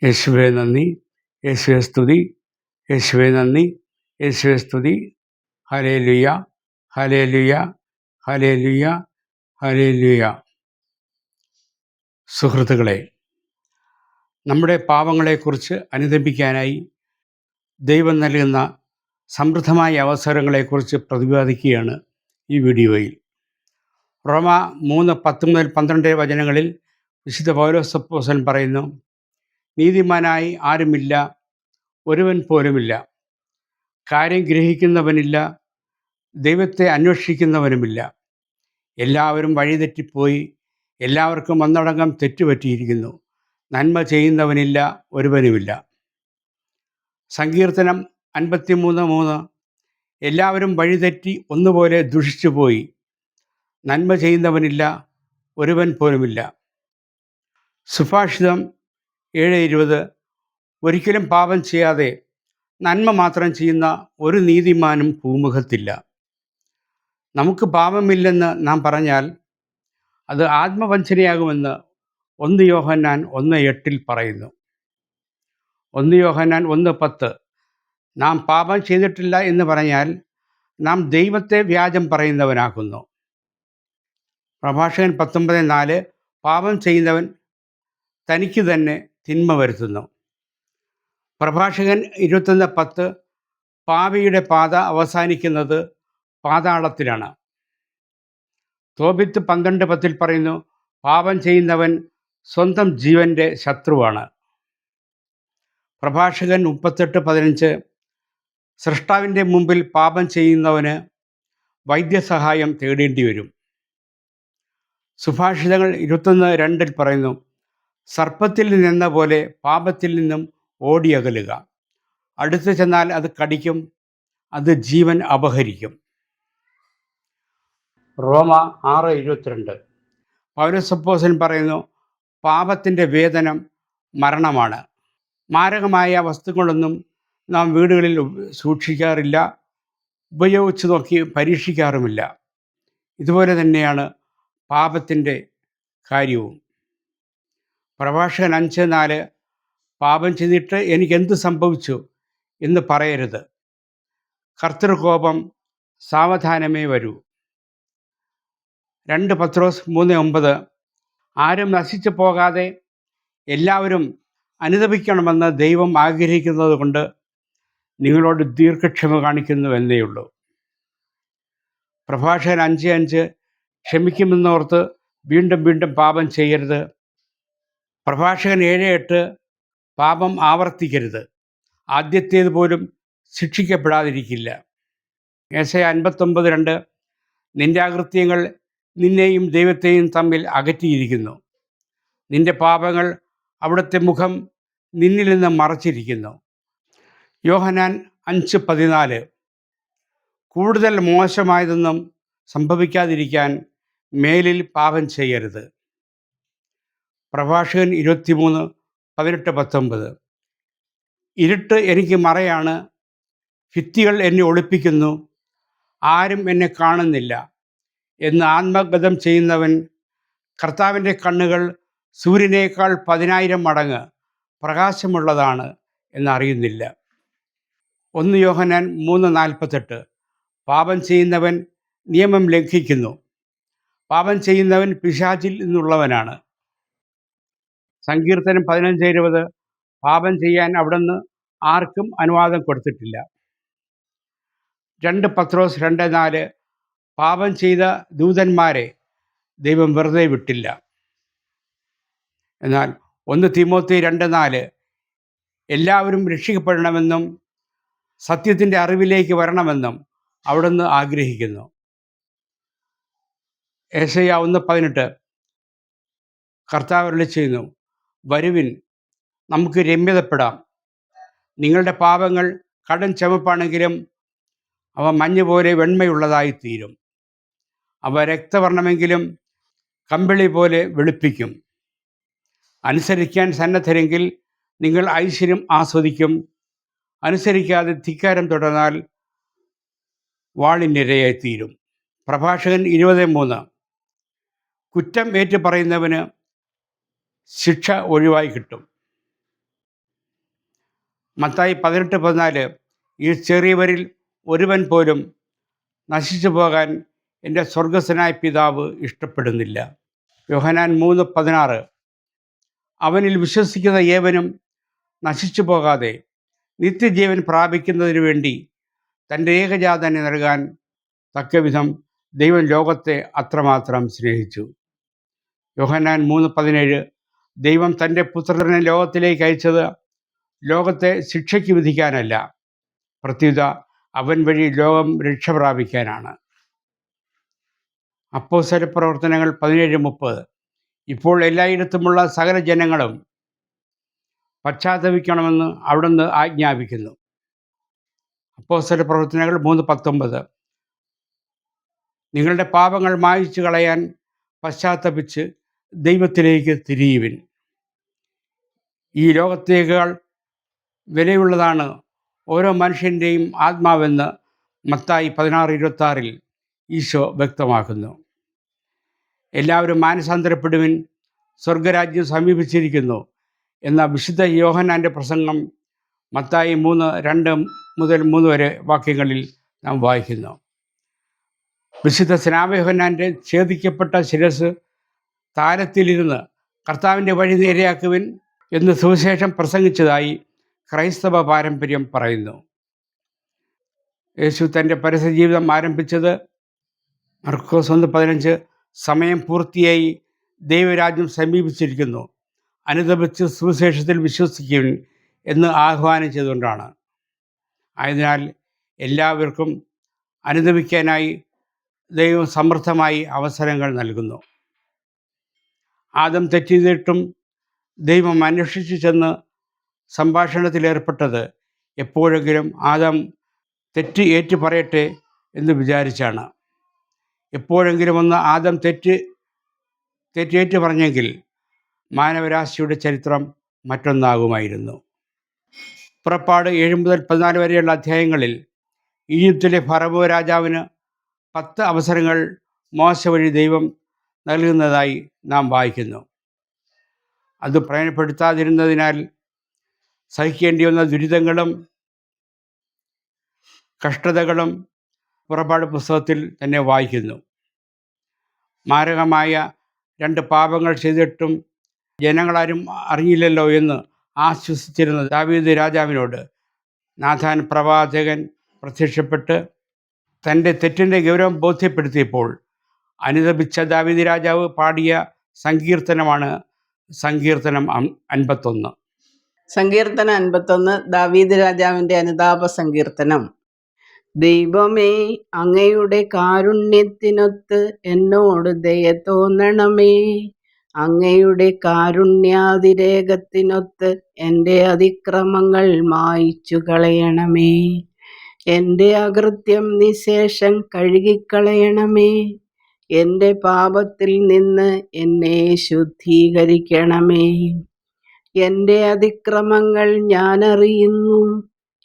യേശുവേ നന്ദി, യേശുവേ സ്തുതി, യേശുവേ നന്ദി, യേശുവേ സ്തുതി. Hallelujah, hallelujah, hallelujah, hallelujah. സുഹൃത്തുക്കളെ, നമ്മുടെ പാപങ്ങളെക്കുറിച്ച് അനുതപിക്കാനായി ദൈവം നൽകുന്ന സമൃദ്ധമായ അവസരങ്ങളെക്കുറിച്ച് പ്രതിപാദിക്കുകയാണ് ഈ വീഡിയോയിൽ. റോമ 3:10-12 വചനങ്ങളിൽ വിശുദ്ധ പൗലോസ് അപ്പോസ്തലൻ പറയുന്നു, നീതിമാനായി ആരുമില്ല, ഒരുവൻ പോലുമില്ല. കാര്യം ഗ്രഹിക്കുന്നവനില്ല, ദൈവത്തെ അന്വേഷിക്കുന്നവനുമില്ല. എല്ലാവരും വഴിതെറ്റിപ്പോയി, എല്ലാവർക്കും ഒന്നടങ്കം തെറ്റുപറ്റിയിരിക്കുന്നു. നന്മ ചെയ്യുന്നവനില്ല, ഒരുവനുമില്ല. സങ്കീർത്തനം 53:3, എല്ലാവരും വഴിതെറ്റി ഒന്നുപോലെ ദുഷിച്ചുപോയി, നന്മ ചെയ്യുന്നവനില്ല, ഒരുവൻ പോലുമില്ല. സുഭാഷിതം 7:20, ഒരിക്കലും പാപം ചെയ്യാതെ നന്മ മാത്രം ചെയ്യുന്ന ഒരു നീതിമാനും ഭൂമുഖത്തില്ല. നമുക്ക് പാപമില്ലെന്ന് നാം പറഞ്ഞാൽ അത് ആത്മവഞ്ചനയാകുമെന്ന് 1 യോഹന്നാൻ 1:8 പറയുന്നു. 1 യോഹന്നാൻ 1:10, നാം പാപം ചെയ്തിട്ടില്ല എന്ന് പറഞ്ഞാൽ നാം ദൈവത്തെ വ്യാജം പറയുന്നവനാക്കുന്നു. പ്രഭാഷകൻ 19:4, പാപം ചെയ്യുന്നവൻ തനിക്ക് തന്നെ തിന്മ വരുത്തുന്നു. പ്രഭാഷകൻ 21:10, പാപിയുടെ പാത അവസാനിക്കുന്നത് പാതാളത്തിലാണ്. തോബിത്ത് 12:10 പറയുന്നു, പാപം ചെയ്യുന്നവൻ സ്വന്തം ജീവൻ്റെ ശത്രുവാണ്. പ്രഭാഷകൻ 38:15, സൃഷ്ടാവിൻ്റെ മുമ്പിൽ പാപം ചെയ്യുന്നവന് വൈദ്യസഹായം തേടേണ്ടി വരും. സുഭാഷിതങ്ങൾ 21:2 പറയുന്നു, സർപ്പത്തിൽ നിന്നെന്ന പോലെ പാപത്തിൽ നിന്നും ഓടിയകലുക. അടുത്ത് ചെന്നാൽ അത് കടിക്കും, അത് ജീവൻ അപഹരിക്കും. റോമ 6:22, പൗലോസ് അപ്പോസ്തലൻ പറയുന്നു, പാപത്തിൻ്റെ വേതനം മരണമാണ്. മാരകമായ വസ്തുക്കളൊന്നും നാം വീടുകളിൽ സൂക്ഷിക്കാറില്ല, ഉപയോഗിച്ച് നോക്കി പരീക്ഷിക്കാറുമില്ല. ഇതുപോലെ തന്നെയാണ് പാപത്തിൻ്റെ കാര്യവും. പ്രഭാഷകൻ 5:4, പാപം ചെയ്തിട്ട് എനിക്കെന്ത് സംഭവിച്ചു എന്ന് പറയരുത്, കർത്തൃകോപം സാവധാനമേ വരൂ. 2 പത്രോസ് 3:9, ആരും നശിച്ചു പോകാതെ എല്ലാവരും അനുതപിക്കണമെന്ന് ദൈവം ആഗ്രഹിക്കുന്നത് കൊണ്ട് നിങ്ങളോട് ദീർഘക്ഷമ കാണിക്കുന്നു എന്നേയുള്ളൂ. പ്രഭാഷകൻ 5:5, ക്ഷമിക്കുമെന്നോർത്ത് വീണ്ടും വീണ്ടും പാപം ചെയ്യരുത്. പ്രഭാഷകൻ 7:8, പാപം ആവർത്തിക്കരുത്, ആദ്യത്തേത് പോലും ശിക്ഷിക്കപ്പെടാതിരിക്കില്ല. യെശയ്യാ 59:2, നിന്റെ അകൃത്യങ്ങൾ നിന്നെയും ദൈവത്തെയും തമ്മിൽ അകറ്റിയിരിക്കുന്നു, നിന്റെ പാപങ്ങൾ അവിടുത്തെ മുഖം നിന്നിൽ നിന്ന് മറച്ചിരിക്കുന്നു. യോഹന്നാൻ 5:14, കൂടുതൽ മോശമായതൊന്നും സംഭവിക്കാതിരിക്കാൻ മേലിൽ പാപം ചെയ്യരുത്. പ്രഭാഷകൻ 23:18-19, ഇരുട്ട് എനിക്ക് മറയാണ്, ഭിത്തികൾ എന്നെ ഒളിപ്പിക്കുന്നു, ആരും എന്നെ കാണുന്നില്ല എന്ന് ആത്മഗതം ചെയ്യുന്നവൻ കർത്താവിൻ്റെ കണ്ണുകൾ സൂര്യനേക്കാൾ 10,000 മടങ്ങ് പ്രകാശമുള്ളതാണ് എന്നറിയുന്നില്ല. 1 യോഹന്നാൻ 3:48, പാപം ചെയ്യുന്നവൻ നിയമം ലംഘിക്കുന്നു, പാപം ചെയ്യുന്നവൻ പിശാചിൽ നിന്നുള്ളവനാണ്. സങ്കീർത്തനം 15:20, പാപം ചെയ്യാൻ അവിടുന്ന് ആർക്കും അനുവാദം കൊടുത്തിട്ടില്ല. 2 പത്രോസ് 2:4, പാപം ചെയ്ത ദൂതന്മാരെ ദൈവം വെറുതെ വിട്ടില്ല. എന്നാൽ 1 തീമോത്തി 2:4, എല്ലാവരും രക്ഷിക്കപ്പെടണമെന്നും സത്യത്തിൻ്റെ അറിവിലേക്ക് വരണമെന്നും അവിടുന്ന് ആഗ്രഹിക്കുന്നു. യെശയ്യാ 1:18, കർത്താവ് അരുളിച്ചെയ്യുന്നു, വരുവിൻ നമുക്ക് രമ്യതപ്പെടാം, നിങ്ങളുടെ പാപങ്ങൾ കടും ചുവപ്പാണെങ്കിലും അവ മഞ്ഞുപോലെ വെണ്മയുള്ളതായിത്തീരും, അവ രക്തവർണ്ണമെങ്കിലും കമ്പിളി പോലെ വെളുപ്പിക്കും. അനുസരിക്കാൻ സന്നദ്ധരെങ്കിൽ നിങ്ങൾ ഐശ്വര്യം ആസ്വദിക്കും, അനുസരിക്കാതെ ധിക്കാരം തുടർന്നാൽ വാളിനിരയായിത്തീരും. പ്രഭാഷകൻ 20:3, കുറ്റം ഏറ്റു പറയുന്നവന് ശിക്ഷ ഒഴിവായി കിട്ടും. മത്തായി 18:14 ഈ ചെറിയവരിൽ ഒരുവൻ പോലും നശിച്ചു പോകാൻ എൻ്റെ സ്വർഗസ്വനായ പിതാവ് ഇഷ്ടപ്പെടുന്നില്ല. യോഹന്നാൻ 3:16 അവനിൽ വിശ്വസിക്കുന്ന ഏവനും നശിച്ചു പോകാതെ നിത്യജീവൻ പ്രാപിക്കുന്നതിനു വേണ്ടി തൻ്റെ ഏകജാതനെ നൽകാൻ തക്കവിധം ദൈവം ലോകത്തെ അത്രമാത്രം സ്നേഹിച്ചു. യോഹന്നാൻ 3:17 ദൈവം തൻ്റെ പുത്രനെ ലോകത്തിലേക്ക് അയച്ചത് ലോകത്തെ ശിക്ഷയ്ക്ക് വിധിക്കാനല്ല, പ്രത്യുത അവൻ വഴി ലോകം രക്ഷ പ്രാപിക്കാനാണ്. അപ്പോസ്തല പ്രവർത്തനങ്ങൾ 17:30 ഇപ്പോൾ എല്ലായിടത്തുമുള്ള സകല ജനങ്ങളും പശ്ചാത്തപിക്കണമെന്ന് അവിടുന്ന് ആജ്ഞാപിക്കുന്നു. അപ്പോസ്തല പ്രവർത്തനങ്ങൾ 3:19 നിങ്ങളുടെ പാപങ്ങൾ മായ്ച്ചു കളയാൻ പശ്ചാത്തപിച്ച് ദൈവത്തിലേക്ക് തിരിയുവിൻ. ഈ ലോകത്തേക്കാൾ വിലയുള്ളതാണ് ഓരോ മനുഷ്യൻ്റെയും ആത്മാവെന്ന് മത്തായി 16:26 ഈശോ വ്യക്തമാക്കുന്നു. എല്ലാവരും മാനസാന്തരപ്പെടുവിൻ, സ്വർഗരാജ്യം സമീപിച്ചിരിക്കുന്നു എന്ന വിശുദ്ധ യോഹന്നാൻ്റെ പ്രസംഗം മത്തായി 3:2 മുതൽ 3 വരെ വാക്യങ്ങളിൽ നാം വായിക്കുന്നു. വിശുദ്ധ സ്നാപയോഹന്നാൻ്റെ ഛേദിക്കപ്പെട്ട ശിരസ് താരത്തിലിരുന്ന് കർത്താവിൻ്റെ വഴി നേരെയാക്കുവിൻ എന്ന് സുവിശേഷം പ്രസംഗിച്ചതായി ക്രൈസ്തവ പാരമ്പര്യം പറയുന്നു. യേശു തൻ്റെ പരസ്യജീവിതം ആരംഭിച്ചത് മർക്കോസ് 1:15 സമയം പൂർത്തിയായി, ദൈവരാജ്യം സമീപിച്ചിരിക്കുന്നു, അനുതപിച്ച് സുവിശേഷത്തിൽ വിശ്വസിക്കുവിൻ എന്ന് ആഹ്വാനം ചെയ്തുകൊണ്ടാണ്. ആയതിനാൽ എല്ലാവർക്കും അനുതപിക്കാനായി ദൈവം സമൃദ്ധമായി അവസരങ്ങൾ നൽകുന്നു. ആദം തെറ്റ് ചെയ്തിട്ടും ദൈവം അന്വേഷിച്ചു ചെന്ന് സംഭാഷണത്തിലേർപ്പെട്ടത് എപ്പോഴെങ്കിലും ആദം തെറ്റ് ഏറ്റു പറയട്ടെ എന്ന് വിചാരിച്ചാണ്. എപ്പോഴെങ്കിലും ഒന്ന് ആദം തെറ്റേറ്റു പറഞ്ഞെങ്കിൽ മാനവരാശിയുടെ ചരിത്രം മറ്റൊന്നാകുമായിരുന്നു. പുറപ്പാട് 7 മുതൽ 14 വരെയുള്ള അധ്യായങ്ങളിൽ ഈജിപ്തിലെ ഫറവോ രാജാവിന് 10 അവസരങ്ങൾ മോശ വഴി ദൈവം നൽകുന്നതായി നാം വായിക്കുന്നു. അത് പ്രയോജനപ്പെടുത്താതിരുന്നതിനാൽ സഹിക്കേണ്ടി വന്ന ദുരിതങ്ങളും കഷ്ടതകളും പുറപ്പാട് പുസ്തകത്തിൽ തന്നെ വായിക്കുന്നു. മാരകമായ 2 പാപങ്ങൾ ചെയ്തിട്ടും ജനങ്ങളാരും അറിയില്ലല്ലോ എന്ന് ആശ്വസിച്ചിരുന്ന ദാവീദ് രാജാവിനോട് നാഥാൻ പ്രവാചകൻ പ്രത്യക്ഷപ്പെട്ട് തൻ്റെ തെറ്റിൻ്റെ ഗൗരവം ബോധ്യപ്പെടുത്തിയപ്പോൾ അനുതപിച്ച ദാവീദ് രാജാവ് പാടിയ സങ്കീർത്തനമാണ് സങ്കീർത്തനം 51. സങ്കീർത്തനം 51 ദാവീദ് രാജാവിൻ്റെ അനുതാപ സങ്കീർത്തനം. ദൈവമേ, അങ്ങയുടെ കാരുണ്യത്തിനൊത്ത് എന്നോട് ദയ തോന്നണമേ. അങ്ങയുടെ കാരുണ്യാതിരേകത്തിനൊത്ത് എൻ്റെ അതിക്രമങ്ങൾ മായ്ച്ചു കളയണമേ. എൻ്റെ അകൃത്യം നിശേഷം കഴുകിക്കളയണമേ. എൻ്റെ പാപത്തിൽ നിന്ന് എന്നെ ശുദ്ധീകരിക്കണമേ. എൻ്റെ അതിക്രമങ്ങൾ ഞാനറിയുന്നു,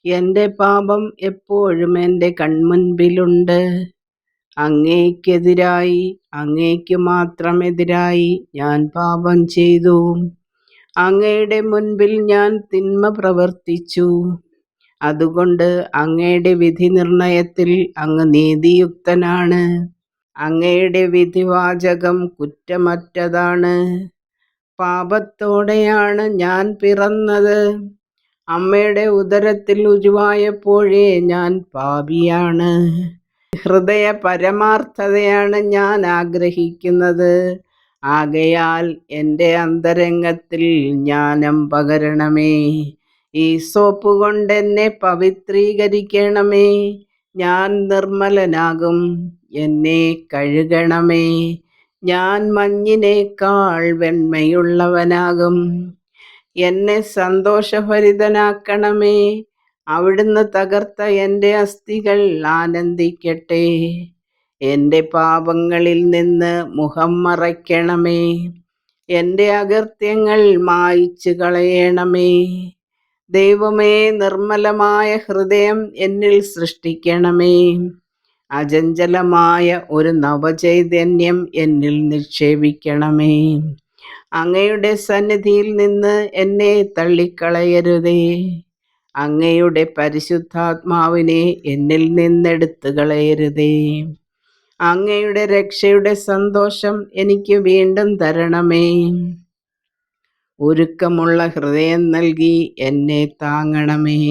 എൻ്റെ പാപം എപ്പോഴും എൻ്റെ കൺമുൻപിലുണ്ട്. അങ്ങേക്കെതിരായി, അങ്ങേക്ക് മാത്രം എതിരായി ഞാൻ പാപം ചെയ്തു. അങ്ങയുടെ മുൻപിൽ ഞാൻ തിന്മ പ്രവർത്തിച്ചു. അതുകൊണ്ട് അങ്ങയുടെ വിധി നിർണയത്തിൽ അങ്ങ് നീതിയുക്തനാണ്. അങ്ങയുടെ വിധിവാചകം കുറ്റമറ്റതാണ്. പാപത്തോടെയാണ് ഞാൻ പിറന്നത്. അമ്മയുടെ ഉദരത്തിൽ ഉരുവായപ്പോഴേ ഞാൻ പാപിയാണ്. ഹൃദയ പരമാർത്ഥതയാണ് ഞാൻ ആഗ്രഹിക്കുന്നത്. ആകയാൽ എൻ്റെ അന്തരംഗത്തിൽ ജ്ഞാനം പകരണമേ. ഈ സോപ്പ് കൊണ്ട് എന്നെ പവിത്രീകരിക്കണമേ. ഞാൻ നിർമ്മലനാകും, എന്നെ കഴുകണമേ. ഞാൻ മഞ്ഞിനേക്കാൾ വെണ്മയുള്ളവനാകും. എന്നെ സന്തോഷഭരിതനാക്കണമേ. അവിടുന്ന് തകർത്ത എൻ്റെ അസ്ഥികൾ ആനന്ദിക്കട്ടെ. എൻ്റെ പാപങ്ങളിൽ നിന്ന് മുഖം മറയ്ക്കണമേ. എൻ്റെ അകൃത്യങ്ങൾ മായ്ച്ചു കളയണമേ. ദൈവമേ, നിർമ്മലമായ ഹൃദയം എന്നിൽ സൃഷ്ടിക്കണമേ. അചഞ്ചലമായ ഒരു നവചൈതന്യം എന്നിൽ നിക്ഷേപിക്കണമേ. അങ്ങയുടെ സന്നിധിയിൽ നിന്ന് എന്നെ തള്ളിക്കളയരുതേ. അങ്ങയുടെ പരിശുദ്ധാത്മാവിനെ എന്നിൽ നിന്നെടുത്തു കളയരുതേ. അങ്ങയുടെ രക്ഷയുടെ സന്തോഷം എനിക്ക് വീണ്ടും തരണമേ. ഒരുക്കമുള്ള ഹൃദയം നൽകി എന്നെ താങ്ങണമേ.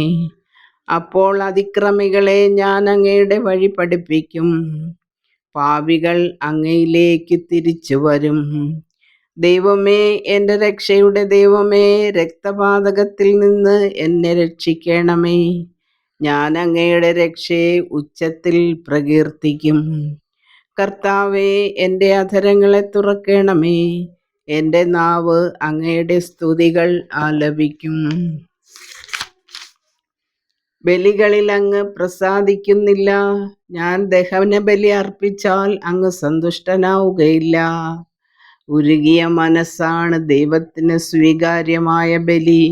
അപ്പോൾ അതിക്രമികളെ ഞാൻ അങ്ങയുടെ വഴി പഠിപ്പിക്കും. പാപികൾ അങ്ങയിലേക്ക് തിരിച്ചു വരും. ദൈവമേ, എൻ്റെ രക്ഷയുടെ ദൈവമേ, രക്തപാതകത്തിൽ നിന്ന് എന്നെ രക്ഷിക്കണമേ. ഞാൻ അങ്ങയുടെ രക്ഷയെ ഉച്ചത്തിൽ പ്രകീർത്തിക്കും. കർത്താവേ, എൻ്റെ അധരങ്ങളെ തുറക്കണമേ. എൻ്റെ നാവ് അങ്ങയുടെ സ്തുതികൾ ആലപിക്കും. ബലികളിൽ അങ്ങ് പ്രസാദിക്കുന്നില്ല. ഞാൻ ദഹനബലി അർപ്പിച്ചാൽ അങ്ങ് സന്തുഷ്ടനാവുകയില്ല. ഉരുകിയ മനസ്സാണ് ദൈവത്തിന് സ്വീകാര്യമായ ബലി.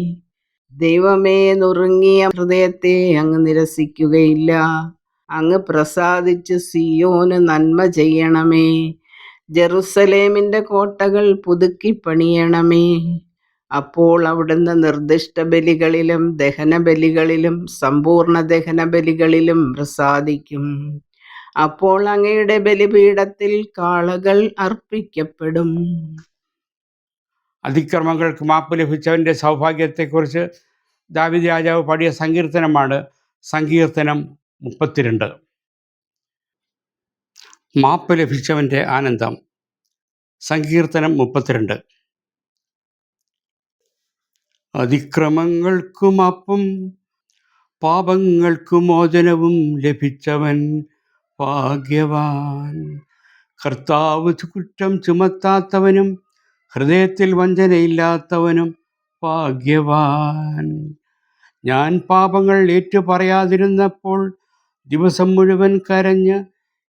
ദൈവമേ, നുറുങ്ങിയ ഹൃദയത്തെ അങ്ങ് നിരസിക്കുകയില്ല. അങ്ങ് പ്രസാദിച്ച് സിയോന് നന്മ ചെയ്യണമേ. ജെറുസലേമിൻ്റെ കോട്ടകൾ പുതുക്കി പണിയണമേ. അപ്പോൾ അവിടുന്ന് നിർദ്ദിഷ്ട ബലികളിലും ദഹനബലികളിലും സമ്പൂർണ്ണ ദഹനബലികളിലും പ്രസാദിക്കും. അപ്പോൾ അങ്ങയുടെ ബലിപീഠത്തിൽ കാളകൾ അർപ്പിക്കപ്പെടും. അതിക്രമങ്ങൾക്ക് മാപ്പ് ലഭിച്ചവൻ്റെ സൗഭാഗ്യത്തെക്കുറിച്ച് ദാവീദ് രാജാവ് പാടിയ സങ്കീർത്തനമാണ് സങ്കീർത്തനം 32. മാപ്പ് ലഭിച്ചവൻ്റെ ആനന്ദം. സങ്കീർത്തനം 32. അതിക്രമങ്ങൾക്കു മാപ്പും പാപങ്ങൾക്കു മോചനവും ലഭിച്ചവൻ ഭാഗ്യവാൻ. കർത്താവ് കുറ്റം ചുമത്താത്തവനും ഹൃദയത്തിൽ വഞ്ചനയില്ലാത്തവനും ഭാഗ്യവാൻ. ഞാൻ പാപങ്ങൾ ഏറ്റുപറയാതിരുന്നപ്പോൾ ദിവസം മുഴുവൻ കരഞ്ഞ്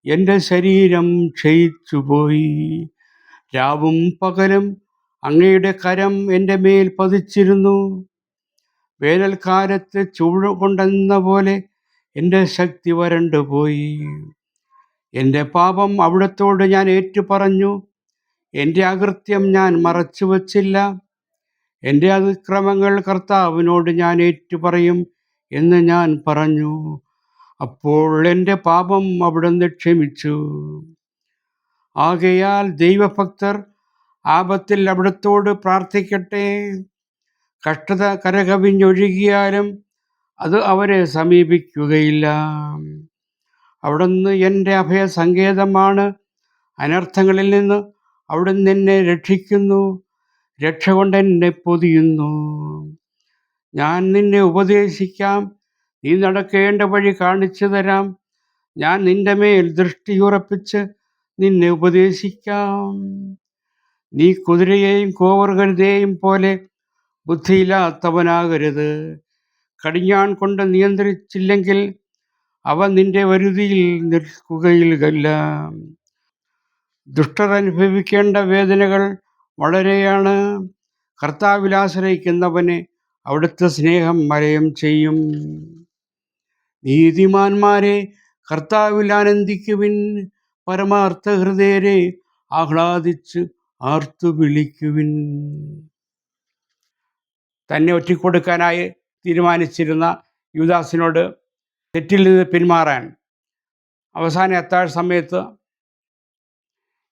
എൻ്റെ ശരീരം ക്ഷയിച്ചുപോയി. രാവും പകലും അങ്ങയുടെ കരം എൻ്റെ മേൽ പതിച്ചിരുന്നു. വേനൽക്കാലത്ത് ചൂട് കൊണ്ടെന്ന പോലെ എൻ്റെ ശക്തി വരണ്ടുപോയി. എൻ്റെ പാപം അവിടുത്തോട് ഞാൻ ഏറ്റുപറഞ്ഞു. എൻ്റെ അകൃത്യം ഞാൻ മറച്ചു വച്ചില്ല. എൻ്റെ അതിക്രമങ്ങൾ കർത്താവിനോട് ഞാൻ ഏറ്റുപറയും എന്ന് ഞാൻ പറഞ്ഞു. അപ്പോൾ എൻ്റെ പാപം അവിടുന്ന് ക്ഷമിച്ചു. ആകയാൽ ദൈവഭക്തർ ആപത്തിൽ അവിടുത്തോട് പ്രാർത്ഥിക്കട്ടെ. കഷ്ടത കരകവിഞ്ഞൊഴുകിയാലും അത് അവരെ സമീപിക്കുകയില്ല. അവിടുന്ന് എൻ്റെ അഭയസങ്കേതമാണ്. അനർത്ഥങ്ങളിൽ നിന്ന് അവിടുന്ന് എന്നെ രക്ഷിക്കുന്നു. രക്ഷ കൊണ്ട് എന്നെ പൊതിയുന്നു. ഞാൻ നിന്നെ ഉപദേശിക്കാം. നീ നടക്കേണ്ട വഴി കാണിച്ചു തരാം. ഞാൻ നിന്റെ മേൽ ദൃഷ്ടിയുറപ്പിച്ച് നിന്നെ ഉപദേശിക്കാം. നീ കുതിരയെയും കോവർകഴുതയെയും പോലെ ബുദ്ധിയില്ലാത്തവനാകരുത്. കടിഞ്ഞാൺ കൊണ്ട് നിയന്ത്രിച്ചില്ലെങ്കിൽ അവ നിന്റെ വരുതിയിൽ നിൽക്കുകയില്ല. ദുഷ്ടർ അനുഭവിക്കേണ്ട വേദനകൾ വളരെയാണ്. കർത്താവിൽ ആശ്രയിക്കുന്നവനെ അവിടുത്തെ സ്നേഹം വലയം ചെയ്യും. നീതിമാന്മാരെ കർത്താവിൽ ആനന്ദിക്കുവിൻ. പരമാർത്ഥ ഹൃദയരെ ആഹ്ലാദിച്ച് ആർത്തു വിളിക്കുവിൻ. തന്നെ ഒറ്റിക്കൊടുക്കാനായി തീരുമാനിച്ചിരുന്ന യൂദാസിനോട് തെറ്റിൽ നിന്ന് പിന്മാറാൻ അവസാന അത്താഴ സമയത്ത്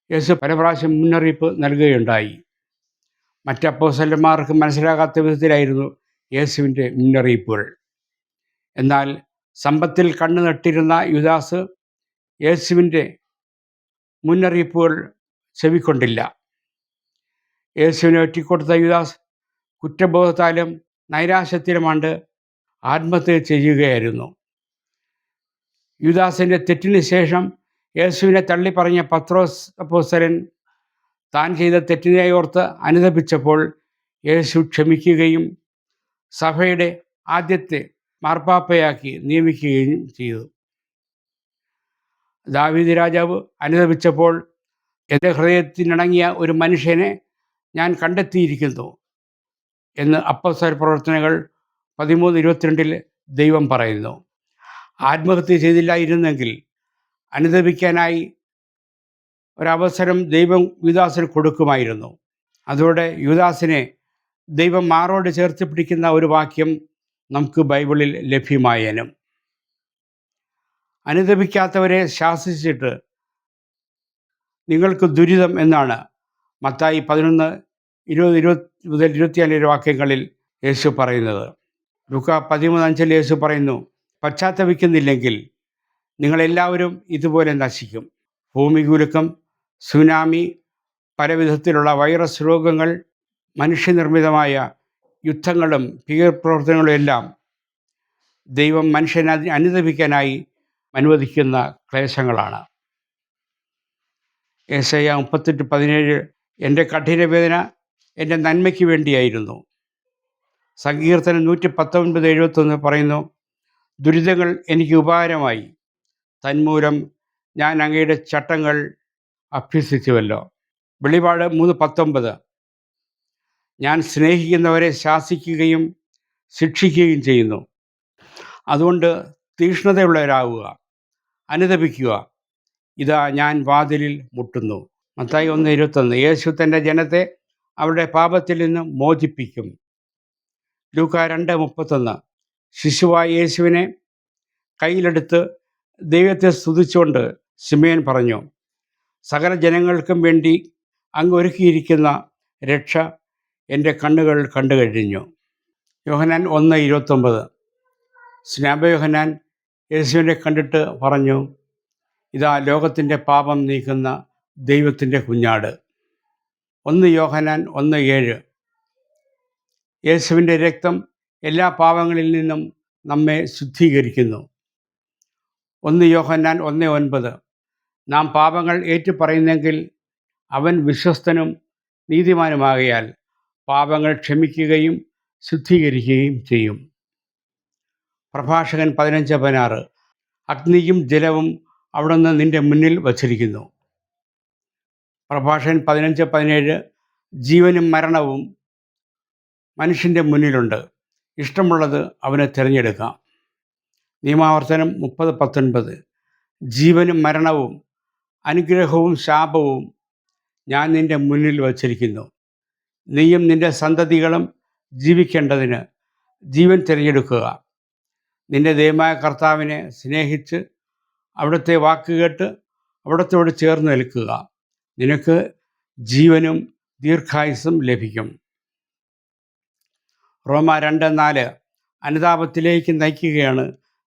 യേശു പല പ്രാവശ്യം മുന്നറിയിപ്പ് നൽകുകയുണ്ടായി. മറ്റ് അപ്പോസ്തലന്മാർക്ക് മനസ്സിലാകാത്ത വിധത്തിലായിരുന്നു യേശുവിൻ്റെ മുന്നറിയിപ്പുകൾ. എന്നാൽ സമ്പത്തിൽ കണ്ണു നട്ടിരുന്ന യൂദാസ് യേശുവിൻ്റെ മുന്നറിയിപ്പുകൾ ചെവിക്കൊണ്ടില്ല. യേശുവിനെ ഒറ്റിക്കൊടുത്ത യൂദാസ് കുറ്റബോധത്താലും നൈരാശ്യത്തിലുമാണ്ട് ആത്മഹത്യ ചെയ്യുകയായിരുന്നു. യൂദാസിൻ്റെ തെറ്റിന് ശേഷം യേശുവിനെ തള്ളിപ്പറഞ്ഞ പത്രോസ് അപ്പോസ്തലൻ താൻ ചെയ്ത തെറ്റിനെ ഓർത്ത് അനുതപിച്ചപ്പോൾ യേശു ക്ഷമിക്കുകയും സഭയുടെ ആദ്യത്തെ മാർപ്പാപ്പയാക്കി നിയമിക്കുകയും ചെയ്തു. ദാവീദ് രാജാവ് അനുതപിച്ചപ്പോൾ എൻ്റെ ഹൃദയത്തിനിണങ്ങിയ ഒരു മനുഷ്യനെ ഞാൻ കണ്ടെത്തിയിരിക്കുന്നു എന്ന് അപ്പോസ്തല പ്രവർത്തനങ്ങൾ 13:22 ദൈവം പറയുന്നു. ആത്മഹത്യ ചെയ്തില്ലായിരുന്നെങ്കിൽ അനുതപിക്കാനായി ഒരവസരം ദൈവം യൂദാസിന് കൊടുക്കുമായിരുന്നു. അതോടെ യൂദാസിനെ ദൈവം മാറോട് ചേർത്ത് പിടിക്കുന്ന ഒരു വാക്യം നമുക്ക് ബൈബിളിൽ ലഭ്യമായേനും. അനുതപിക്കാത്തവരെ ശാസിച്ചിട്ട് നിങ്ങൾക്ക് ദുരിതം എന്നാണ് മത്തായി 11:20 മുതൽ 24 വാക്യങ്ങളിൽ യേശു പറയുന്നത്. ലൂക്കാ 13:5 യേശു പറയുന്നു, പശ്ചാത്തപിക്കുന്നില്ലെങ്കിൽ നിങ്ങളെല്ലാവരും ഇതുപോലെ നശിക്കും. ഭൂമികുലുക്കം, സുനാമി, പലവിധത്തിലുള്ള വൈറസ് രോഗങ്ങൾ, മനുഷ്യനിർമ്മിതമായ യുദ്ധങ്ങളും ഭീകരപ്രവർത്തനങ്ങളും എല്ലാം ദൈവം മനുഷ്യനെ അനുതപിക്കാനായി അനുവദിക്കുന്ന ക്ലേശങ്ങളാണ്. യെശയ്യാ 38:17 എൻ്റെ കഠിനവേദന എൻ്റെ നന്മയ്ക്ക് വേണ്ടിയായിരുന്നു. സങ്കീർത്തനം 119:71 പറയുന്നു, ദുരിതങ്ങൾ എനിക്ക് ഉപകാരമായി, തന്മൂലം ഞാൻ അങ്ങയുടെ ചട്ടങ്ങൾ അഭ്യസിച്ചുവല്ലോ. വെളിപാട് 3:19 ഞാൻ സ്നേഹിക്കുന്നവരെ ശാസിക്കുകയും ശിക്ഷിക്കുകയും ചെയ്യുന്നു. അതുകൊണ്ട് തീക്ഷ്ണതയുള്ളവരാകുക, അനുതപിക്കുക, ഇതാ ഞാൻ വാതിലിൽ മുട്ടുന്നു. മത്തായി 1:21 യേശു തൻ്റെ ജനത്തെ അവരുടെ പാപത്തിൽ നിന്ന് മോചിപ്പിക്കും. ലൂക്കാ 2:31 ശിശുവായ യേശുവിനെ കയ്യിലെടുത്ത് ദൈവത്തെ സ്തുതിച്ചുകൊണ്ട് ശിമയോൻ പറഞ്ഞു, സകല ജനങ്ങൾക്കും വേണ്ടി അങ്ങ് ഒരുക്കിയിരിക്കുന്ന രക്ഷ എൻ്റെ കണ്ണുകൾ കണ്ടു കഴിഞ്ഞു. യോഹന്നാൻ 1:29 സ്നാപയോഹന്നാൻ യേശുവിനെ കണ്ടിട്ട് പറഞ്ഞു, ഇതാ ലോകത്തിൻ്റെ പാപം നീക്കുന്ന ദൈവത്തിൻ്റെ കുഞ്ഞാട്. 1 യോഹന്നാൻ 1:7 യേശുവിൻ്റെ രക്തം എല്ലാ പാപങ്ങളിൽ നിന്നും നമ്മെ ശുദ്ധീകരിക്കുന്നു. 1 യോഹന്നാൻ 1:9 നാം പാപങ്ങൾ ഏറ്റുപറയുന്നെങ്കിൽ അവൻ വിശ്വസ്തനും നീതിമാനുമാകയാൽ പാപങ്ങൾ ക്ഷമിക്കുകയും ശുദ്ധീകരിക്കുകയും ചെയ്യും. പ്രഭാഷകൻ 15:16 അഗ്നിയും ജലവും അവിടുന്ന് നിന്റെ മുന്നിൽ വച്ചിരിക്കുന്നു. പ്രഭാഷകൻ 15:17 ജീവനും മരണവും മനുഷ്യൻ്റെ മുന്നിലുണ്ട്, ഇഷ്ടമുള്ളത് അവന് തിരഞ്ഞെടുക്കാം. നിയമാവർത്തനം 30:19 ജീവനും മരണവും അനുഗ്രഹവും ശാപവും ഞാൻ നിന്റെ മുന്നിൽ വച്ചിരിക്കുന്നു. നീയും നിന്റെ സന്തതികളും ജീവിക്കേണ്ടതിന് ജീവൻ തിരഞ്ഞെടുക്കുക. നിന്റെ ദൈവമായ കർത്താവിനെ സ്നേഹിച്ച് അവിടുത്തെ വാക്കുകേട്ട് അവിടുത്തോട് ചേർന്ന് നിൽക്കുക. നിനക്ക് ജീവനും ദീർഘായുസ്സും ലഭിക്കും. റോമാ 2:4 അനുതാപത്തിലേക്ക് നയിക്കുകയാണ്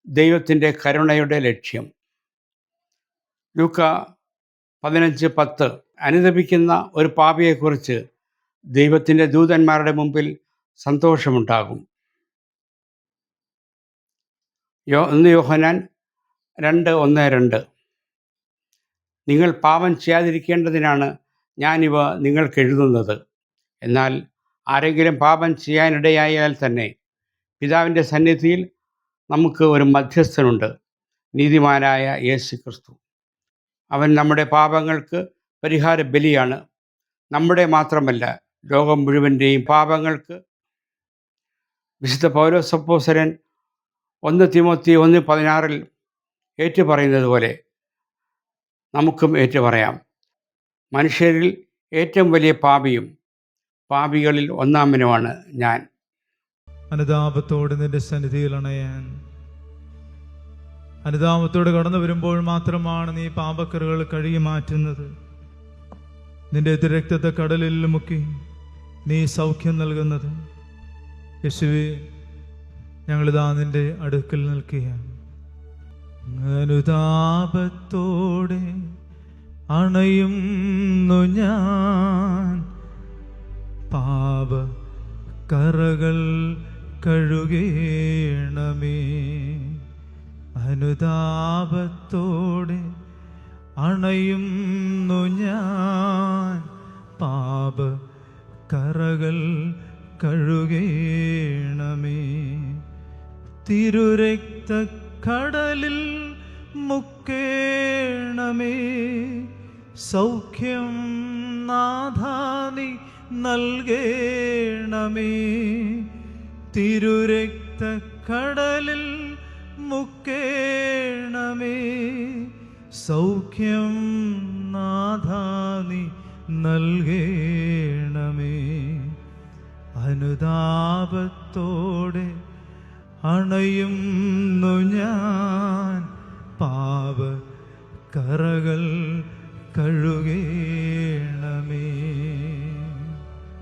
ദൈവത്തിൻ്റെ കരുണയുടെ ലക്ഷ്യം. ലൂക്കാ 15:10 അനുതപിക്കുന്ന ഒരു പാപിയെക്കുറിച്ച് ദൈവത്തിൻ്റെ ദൂതന്മാരുടെ മുമ്പിൽ സന്തോഷമുണ്ടാകും. 1 യോഹന്നാൻ 2:1-2 നിങ്ങൾ പാപം ചെയ്യാതിരിക്കേണ്ടതിനാണ് ഞാനിവ നിങ്ങൾക്ക് എഴുതുന്നത്. എന്നാൽ ആരെങ്കിലും പാപം ചെയ്യാനിടയായാൽ തന്നെ പിതാവിൻ്റെ സന്നിധിയിൽ നമുക്ക് ഒരു മധ്യസ്ഥനുണ്ട്, നീതിമാനായ യേശു ക്രിസ്തു. അവൻ നമ്മുടെ പാപങ്ങൾക്ക് പരിഹാര ബലിയാണ്. നമ്മുടെ മാത്രമല്ല, ലോകം മുഴുവൻ്റെയും പാപങ്ങൾക്ക്. വിശുദ്ധ പൗലോസ് അപ്പോസ്തലൻ 1 തീമോത്തി 1:16 ഏറ്റുപറയുന്നത് പോലെ നമുക്കും ഏറ്റുപറയാം, മനുഷ്യരിൽ ഏറ്റവും വലിയ പാപിയും പാപികളിൽ ഒന്നാമനുമാണ് ഞാൻ. അനുതാപത്തോടെ നിന്റെ സന്നിധിയിൽ അണയാൻ, അനുതാപത്തോടെ കടന്നു വരുമ്പോൾ മാത്രമാണ് നീ പാപക്കറകൾ കഴുകി മാറ്റുന്നത്. നിന്റെ രക്തത്തെ കടലിൽ മുക്കി നീ സൗഖ്യം നൽകുന്നത്. യേശുവേ, ഞങ്ങളിതാ നിന്റെ അടുക്കൽ നിൽക്കുകയാണ്. അനുതാപത്തോടെ അണയുന്നു ഞാൻ, പാപ കറകൾ കഴുകേണമേ. അനുതാപത്തോടെ അണയുന്നു ഞാൻ, പാപ കറകൾ കഴുകേണമേ. തിരുരക്ത കടലിൽ മുക്കേണമേ. സൗഖ്യം നാഥാനി നൽകേണമേ. തിരുരക്ത കടലിൽ മുക്കേണമേ. സൗഖ്യം നാഥാനി നൽകേണമേ. അനുതാപത്തോടെ അണയുന്നു ഞാൻ പാപ കറകൾ കഴുകേണമേ.